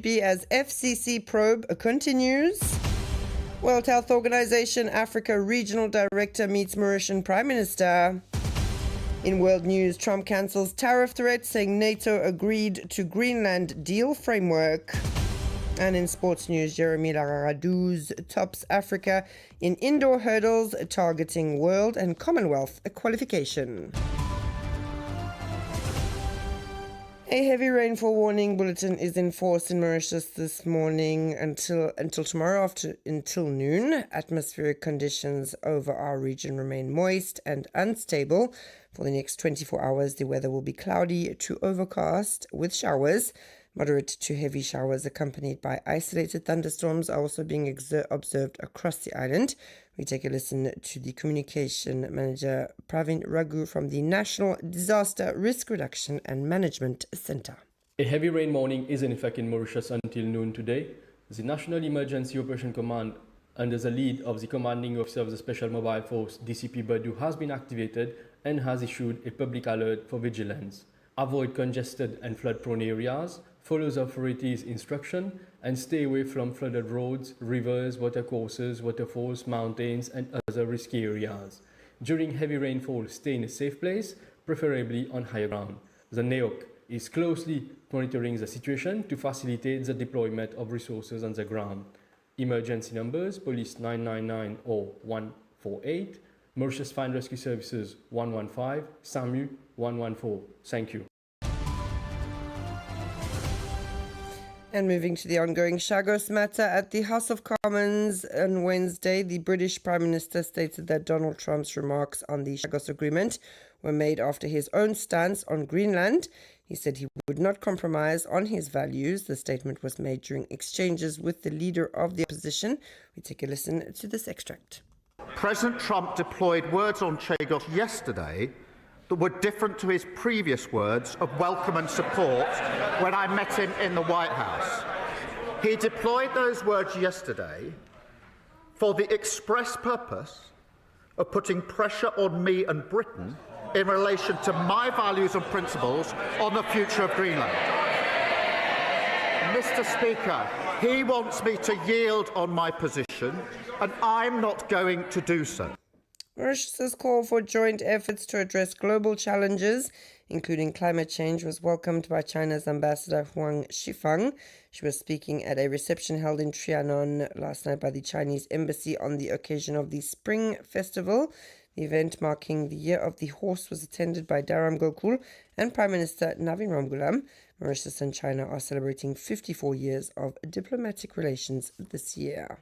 As FCC probe continues. World Health Organization Africa Regional Director meets Mauritian Prime Minister. In world news, Trump cancels tariff threat, saying NATO agreed to Greenland deal framework. And in sports news, Jeremy Lararadouze tops Africa in indoor hurdles, targeting World and Commonwealth qualification. A heavy rainfall warning bulletin is in force in Mauritius this morning until tomorrow until noon. Atmospheric conditions over our region remain moist and unstable. For the next 24 hours, the weather will be cloudy to overcast with showers. Moderate to heavy showers accompanied by isolated thunderstorms are also being observed across the island. We take a listen to the communication manager Pravin Raghu from the National Disaster Risk Reduction and Management Center. A heavy rain warning is in effect in Mauritius until noon today. The National Emergency Operation Command, under the lead of the commanding officer of the Special Mobile Force, DCP Badu, has been activated and has issued a public alert for vigilance. Avoid congested and flood-prone areas, follow the authorities' instruction, and stay away from flooded roads, rivers, watercourses, waterfalls, mountains, and other risky areas. During heavy rainfall, stay in a safe place, preferably on higher ground. The NEOC is closely monitoring the situation to facilitate the deployment of resources on the ground. Emergency numbers: Police 999 or 148, Mauritius Fire and Rescue Services 115, SAMU 114. Thank you. And moving to the ongoing Chagos matter, at the House of Commons on Wednesday, the British Prime Minister stated that Donald Trump's remarks on the Chagos Agreement were made after his own stance on Greenland. He said he would not compromise on his values. The statement was made during exchanges with the leader of the opposition. We take a listen to this extract. President Trump deployed words on Chagos yesterday that were different to his previous words of welcome and support when I met him in the White House. He deployed those words yesterday for the express purpose of putting pressure on me and Britain in relation to my values and principles on the future of Greenland. Mr. Speaker, he wants me to yield on my position, and I'm not going to do so. Mauritius's call for joint efforts to address global challenges, including climate change, was welcomed by China's ambassador Huang Shifang. She was speaking at a reception held in Trianon last night by the Chinese embassy on the occasion of the Spring Festival. The event marking the Year of the Horse was attended by Dharam Gokul and Prime Minister Navin Ramgoolam. Mauritius and China are celebrating 54 years of diplomatic relations this year.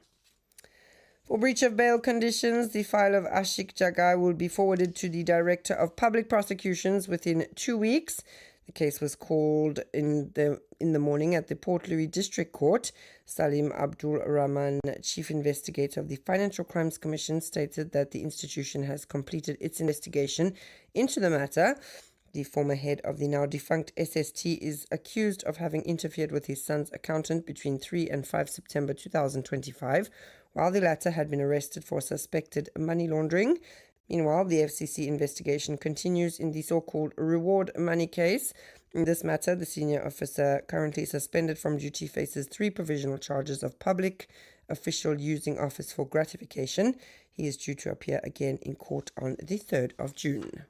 For breach of bail conditions, the file of Ashik Jagai will be forwarded to the Director of Public Prosecutions within 2 weeks. The case was called in the morning at the Port Louis District Court. Salim Abdul Rahman, Chief Investigator of the Financial Crimes Commission, stated that the institution has completed its investigation into the matter. The former head of the now defunct SST is accused of having interfered with his son's accountant between 3 and 5 September 2025, while the latter had been arrested for suspected money laundering. Meanwhile, the FCC investigation continues in the so-called reward money case. In this matter, the senior officer, currently suspended from duty, faces 3 provisional charges of public official using office for gratification. He is due to appear again in court on the 3rd of June.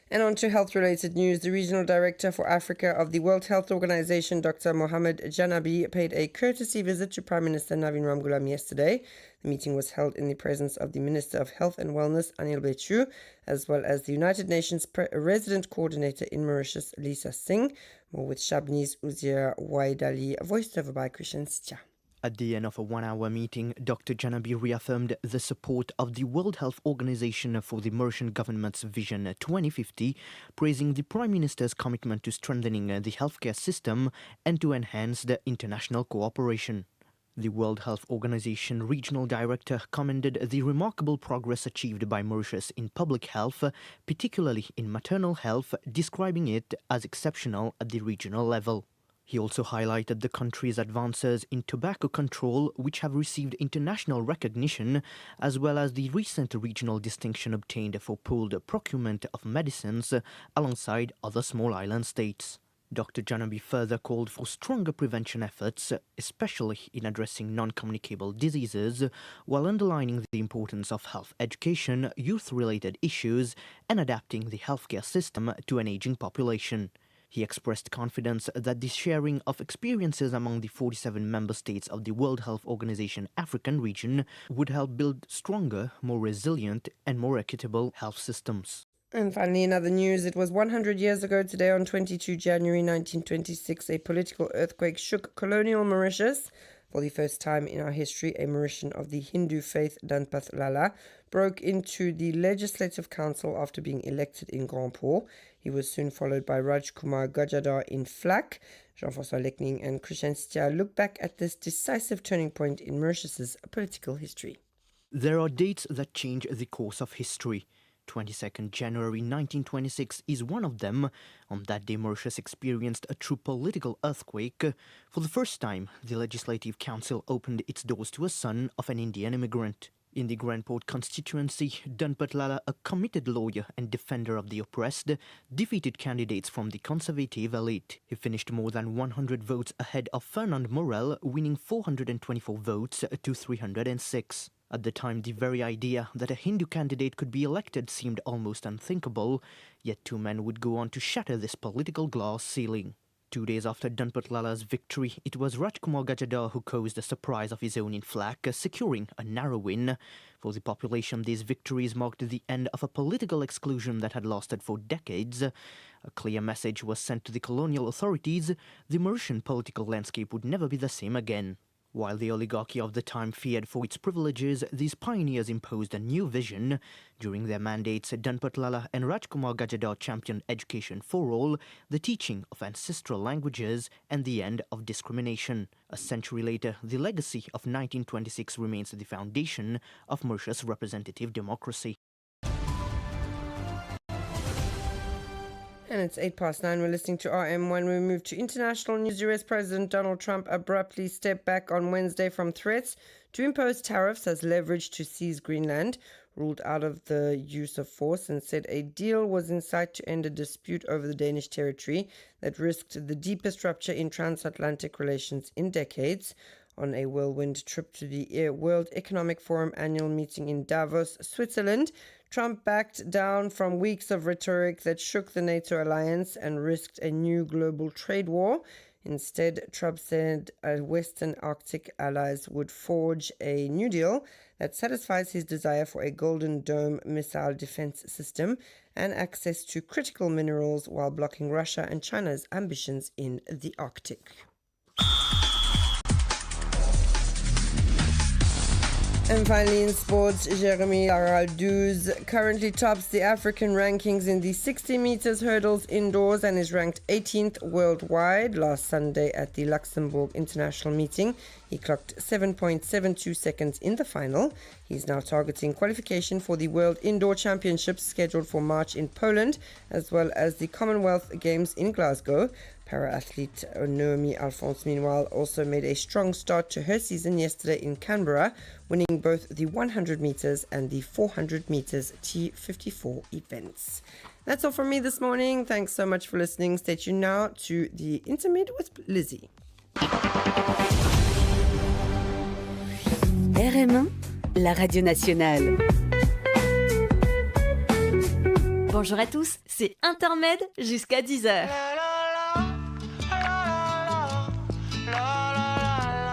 And on to health-related news. The Regional Director for Africa of the World Health Organization, Dr. Mohamed Janabi, paid a courtesy visit to Prime Minister Navin Ramgoolam yesterday. The meeting was held in the presence of the Minister of Health and Wellness, Anil Bechu, as well as the United Nations Resident Coordinator in Mauritius, Lisa Singh. More with Shabniz Uzier Waidali, voiced over by Christian Sitya. At the end of a one-hour meeting, Dr. Janabi reaffirmed the support of the World Health Organization for the Mauritian government's Vision 2050, praising the Prime Minister's commitment to strengthening the healthcare system and to enhance the international cooperation. The World Health Organization Regional Director commended the remarkable progress achieved by Mauritius in public health, particularly in maternal health, describing it as exceptional at the regional level. He also highlighted the country's advances in tobacco control, which have received international recognition, as well as the recent regional distinction obtained for pooled procurement of medicines alongside other small island states. Dr. Janvier further called for stronger prevention efforts, especially in addressing non-communicable diseases, while underlining the importance of health education, youth-related issues, and adapting the healthcare system to an aging population. He expressed confidence that the sharing of experiences among the 47 member states of the World Health Organization African region would help build stronger, more resilient, and more equitable health systems. And finally, in other news, it was 100 years ago today, on 22 January 1926, a political earthquake shook colonial Mauritius. For the first time in our history, a Mauritian of the Hindu faith, Danpath Lala, broke into the Legislative Council after being elected in Grand Port. He was soon followed by Rajkumar Gajadhar in Flak. Jean-François Lecning and Christian Stia look back at this decisive turning point in Mauritius's political history. There are dates that change the course of history. 22nd January 1926 is one of them. On that day, Mauritius experienced a true political earthquake. For the first time, the Legislative Council opened its doors to a son of an Indian immigrant. In the Grand Port constituency, Danpath Lala, a committed lawyer and defender of the oppressed, defeated candidates from the conservative elite. He finished more than 100 votes ahead of Fernand Morel, winning 424 votes to 306. At the time, the very idea that a Hindu candidate could be elected seemed almost unthinkable, yet two men would go on to shatter this political glass ceiling. 2 days after Danpath Lala's victory, it was Rajkumar Gajadhar who caused a surprise of his own in Flak, securing a narrow win. For the population, these victories marked the end of a political exclusion that had lasted for decades. A clear message was sent to the colonial authorities: the Mauritian political landscape would never be the same again. While the oligarchy of the time feared for its privileges, these pioneers imposed a new vision. During their mandates, Danpath Lala and Rajkumar Gajadhar championed education for all, the teaching of ancestral languages, and the end of discrimination. A century later, the legacy of 1926 remains the foundation of Mauritius' representative democracy. And it's 9:08. We're listening to RM1. We move to international news. US President Donald Trump abruptly stepped back on Wednesday from threats to impose tariffs as leverage to seize Greenland, ruled out of the use of force, and said a deal was in sight to end a dispute over the Danish territory that risked the deepest rupture in transatlantic relations in decades. On a whirlwind trip to the World Economic Forum annual meeting in Davos, Switzerland, Trump backed down from weeks of rhetoric that shook the NATO alliance and risked a new global trade war. Instead, Trump said Western Arctic allies would forge a new deal that satisfies his desire for a Golden Dome missile defense system and access to critical minerals while blocking Russia and China's ambitions in the Arctic. And finally, in sports, Jeremy Aralduz currently tops the African rankings in the 60 meters hurdles indoors and is ranked 18th worldwide. Last Sunday at the Luxembourg International Meeting, he clocked 7.72 seconds in the final. He's now targeting qualification for the World Indoor Championships scheduled for March in Poland, as well as the Commonwealth Games in Glasgow. Para-athlete Naomi Alphonse, meanwhile, also made a strong start to her season yesterday in Canberra, winning both the 100 meters and the 400 meters T54 events. That's all from me this morning. Thanks so much for listening. Stay tuned now to the Intermid with Lizzie. RM1, la radio nationale. Bonjour à tous, c'est Intermède jusqu'à 10h.